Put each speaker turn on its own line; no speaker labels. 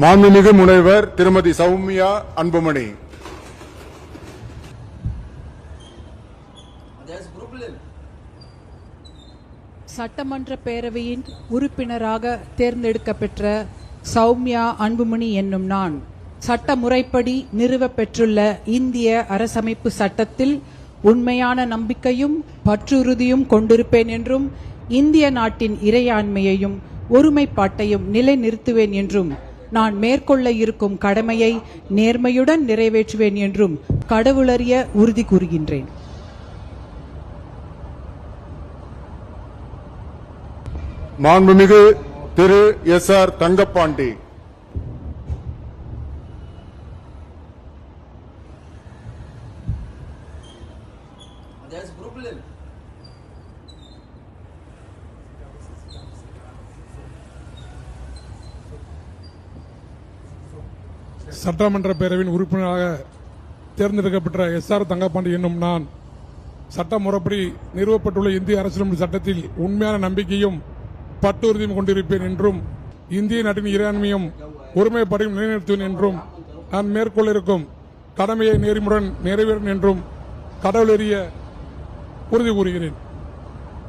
மாண்புமிகு முனைவர் திருமதி சௌமியா அன்புமணி.
சட்டமன்ற பேரவையின் உறுப்பினராக தேர்ந்தெடுக்கப்பெற்ற சௌமியா அன்புமணி என்னும் நான் சட்ட முறைப்படி நிறுவப்பெற்றுள்ள இந்திய அரசமைப்பு சட்டத்தில் உண்மையான நம்பிக்கையும் பற்றுறுதியும் கொண்டிருப்பேன் என்றும் இந்திய நாட்டின் இறையாண்மையையும் ஒருமைப்பாட்டையும் நிலைநிறுத்துவேன் என்றும் நான் மேற்கொள்ள இருக்கும் கடமையை நேர்மையுடன் நிறைவேற்றுவேன் என்றும் கடவுளறிய உறுதி கூறுகின்றேன்.
மாண்புமிகு திரு எஸ்.ஆர். தங்கப்பாண்டி.
சட்டமன்ற பேரவையின் உறுப்பினராக தேர்ந்தெடுக்கப்பட்ட எஸ்.ஆர். தங்கப்பாண்டி என்னும் நான் சட்ட முறைப்படி நிறுவப்பட்டுள்ள இந்திய அரசியலமைப்பு சட்டத்தில் உண்மையான நம்பிக்கையும் பற்றுறுதியும் கொண்டிருப்பேன் என்றும் இந்திய நாட்டின் இறையாண்மையும் ஒருமைப்பாட்டையும் நிலைநிறுத்துவேன் என்றும் நான் மேற்கொள்ள இருக்கும் கடமையை நேர்மையுடன் நிறைவேறும் என்றும் கடவுளறிய உறுதி கூறுகிறேன்.